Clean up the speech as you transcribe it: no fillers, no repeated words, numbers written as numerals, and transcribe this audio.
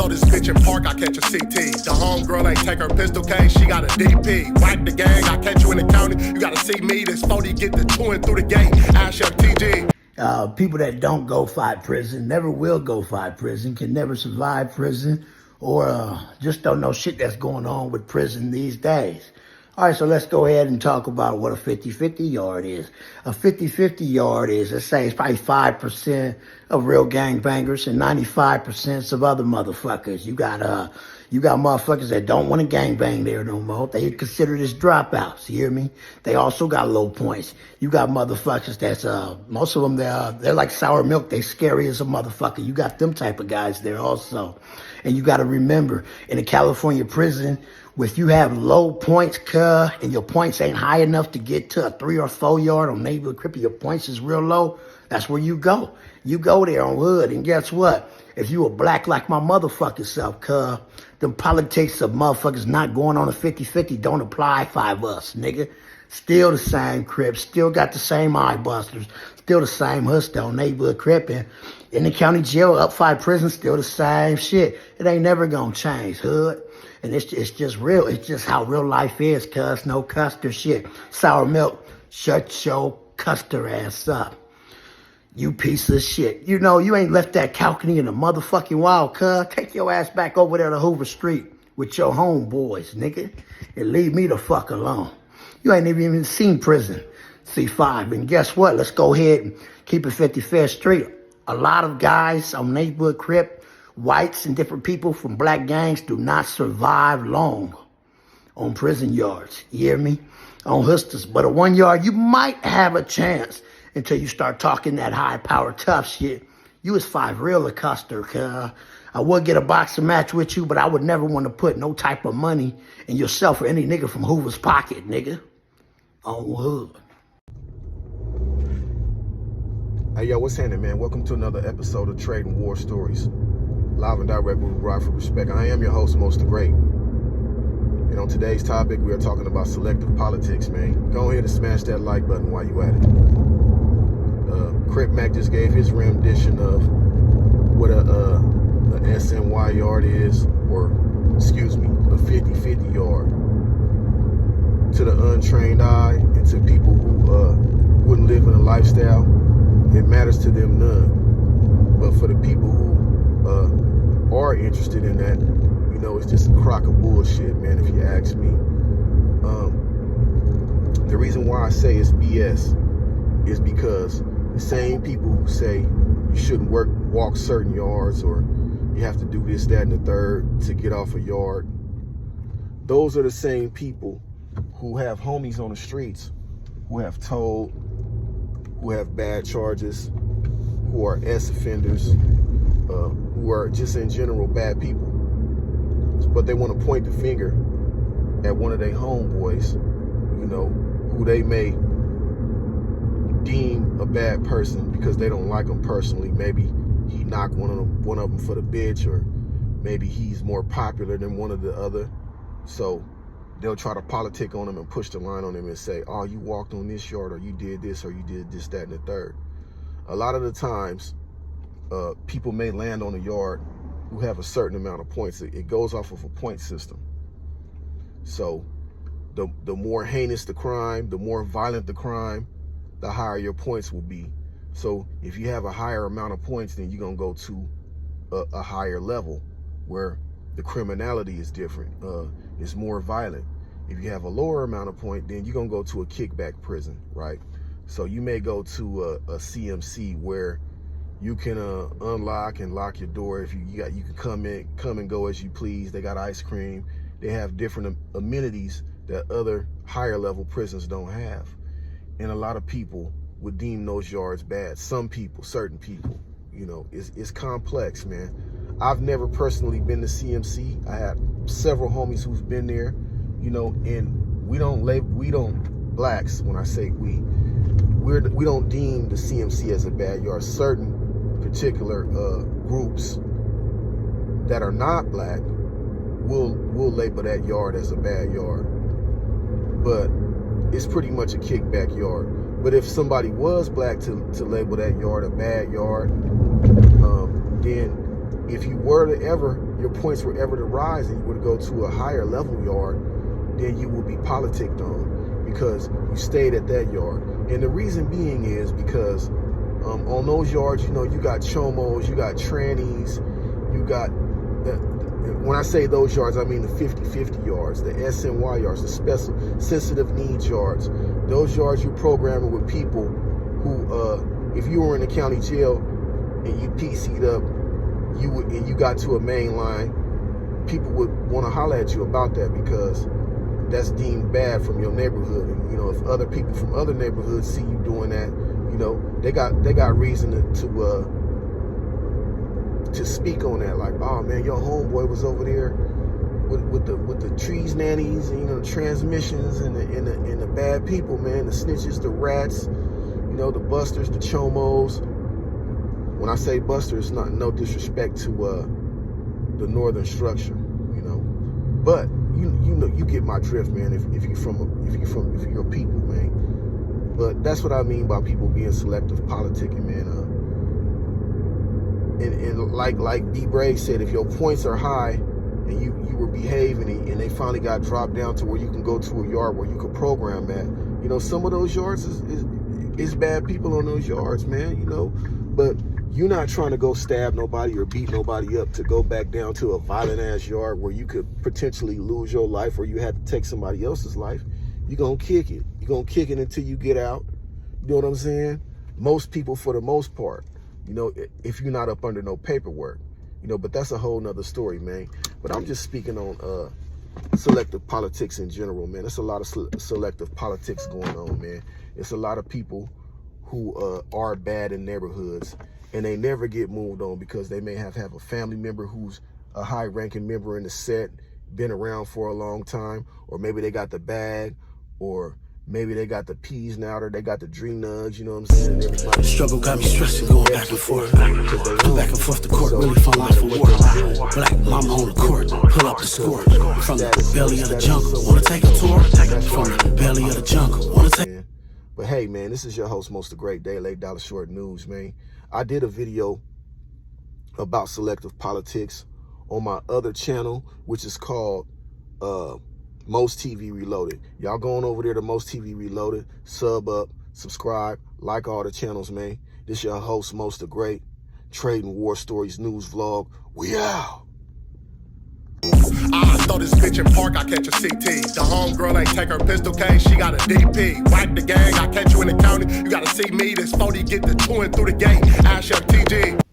throw this bitch in park, I catch a CT. The homegirl ain't take her pistol case, she got a DP. Wipe the gang, I catch you in the county, you gotta see me. This 40 get the twin through the gate, Ash up TG. People that don't go fight prison, never will go fight prison, can never survive prison, or just don't know shit that's going on with prison these days. All right, so let's go ahead and talk about what a 50-50 yard is. A 50-50 yard is, let's say, it's probably 5% of real gangbangers and 95% of other motherfuckers. You got motherfuckers that don't want to gangbang there no more. They consider this dropouts, you hear me? They also got low points. You got motherfuckers that's, most of them, they're like sour milk. They scary as a motherfucker. You got them type of guys there also. And you got to remember, in a California prison, if you have low points, and your points ain't high enough to get to a 3 or 4 yard on neighborhood crip, your points is real low, that's where you go. You go there on hood, and guess what? If you were black like my motherfucking self, them politics of motherfuckers not going on a 50-50 don't apply 5 us, nigga. Still the same crip, still got the same eye busters, still the same hustler on neighborhood crip, and in the county jail, up 5 prison, still the same shit. It ain't never gonna change, hood. And it's just real. It's just how real life is, cuz. No custer shit. Sour milk, shut your custer ass up. You piece of shit. You know, you ain't left that calcany in the motherfucking wild, cuz. Take your ass back over there to Hoover Street with your homeboys, nigga. And leave me the fuck alone. You ain't even seen prison, C5. And guess what? Let's go ahead and keep it 55th Street. A lot of guys on neighborhood crip, whites and different people from black gangs do not survive long on prison yards. You hear me? On hustlers. But a 1 yard, you might have a chance until you start talking that high power tough shit. You is 5 real a custer, cuz. I would get a boxing match with you, but I would never want to put no type of money in yourself or any nigga from Hoover's pocket, nigga. On hood. Hey, yo, what's happening, man? Welcome to another episode of Trading War Stories. Live and direct with Right for Respect. I am your host, Most the Great. And on today's topic, we are talking about selective politics, man. Go ahead and smash that like button while you at it. Crip Mac just gave his rendition of what a SNY yard is, or, excuse me, a 50-50 yard. To the untrained eye and to people who wouldn't live in a lifestyle, it matters to them none. But for the people who are interested in that, you know, it's just a crock of bullshit, man, if you ask me. The reason why I say it's BS is because the same people who say you shouldn't walk certain yards, or you have to do this, that, and the third to get off a yard, those are the same people who have homies on the streets, who have told, who have bad charges, who are S offenders, who are just in general bad people. But they want to point the finger at one of their homeboys, you know, who they may deem a bad person because they don't like him personally. Maybe he knocked one of them for the bitch, or maybe he's more popular than one of the other. So they'll try to politic on him and push the line on him and say, oh, you walked on this yard, or you did this, or you did this, that, and the third. A lot of the times, people may land on a yard who have a certain amount of points. It goes off of a point system. So the more heinous the crime, the more violent the crime, the higher your points will be. So if you have a higher amount of points, then you're going to go to a higher level where the criminality is different. It's more violent. If you have a lower amount of point, then you're going to go to a kickback prison, right? So you may go to a CMC where you can unlock and lock your door. If you can come and go as you please. They got ice cream. They have different amenities that other higher level prisons don't have. And a lot of people would deem those yards bad. Some people, certain people, you know, it's complex, man. I've never personally been to CMC. I had several homies who've been there, you know, and we don't, blacks, when I say we don't deem the CMC as a bad yard. Certain particular groups that are not black will label that yard as a bad yard, but it's pretty much a kickback yard. But if somebody was black to label that yard a bad yard, then if you were to ever, your points were ever to rise and you were to go to a higher level yard, then you will be politicked on because you stayed at that yard. And the reason being is because on those yards, you know, you got chomos, you got trannies, you got, when I say those yards, I mean the 50-50 yards, the SNY yards, the special sensitive needs yards. Those yards you programming with people who, if you were in the county jail and you PC'd up, and you got to a main line, people would want to holler at you about that because that's deemed bad from your neighborhood. And, you know, if other people from other neighborhoods see you doing that, you know, they got reason to speak on that. Like, oh man, your homeboy was over there with the trees nannies and, you know, the transmissions and the bad people, man, the snitches, the rats, you know, the busters, the chomos. When I say busters, not no disrespect to the northern structure, you know, but you know, you get my drift, man. If you're a people, man. But that's what I mean by people being selective politicking, man. And like D Brave said, if your points are high and you were behaving and they finally got dropped down to where you can go to a yard where you could program at, you know, some of those yards is bad people on those yards, man, you know, but you're not trying to go stab nobody or beat nobody up to go back down to a violent ass yard where you could potentially lose your life or you had to take somebody else's life. You're gonna kick it. You're gonna kick it until you get out. You know what I'm saying? Most people, for the most part, you know, if you're not up under no paperwork, you know, but that's a whole nother story, man. But I'm just speaking on selective politics in general, man. There's a lot of selective politics going on, man. It's a lot of people who are bad in neighborhoods and they never get moved on because they may have a family member who's a high-ranking member in the set, been around for a long time, or maybe they got the bag, or maybe they got the peas now, or they got the dream nugs, you know what I'm saying? Everybody, Struggle got me stressing, going back and forth. Back and forth to court, really fall out for war. Black mama on the court, pull up the score. From the belly of the jungle, wanna take a tour? From the belly of the jungle, wanna take. But hey, man, this is your host, Most the Great, Daily Dollar Short News, man. I did a video about selective politics on my other channel, which is called Most TV Reloaded. Y'all going over there to Most TV Reloaded, sub up, subscribe, like all the channels, man. This your host, Most the Great, Trading War Stories News Vlog. We out. I throw this bitch in park, I catch a CT. The homegirl ain't take her pistol case, she got a DP. Wipe the gang, I catch you in the county, you gotta see me. This 40 get the 2 and through the gate. Ash up TG.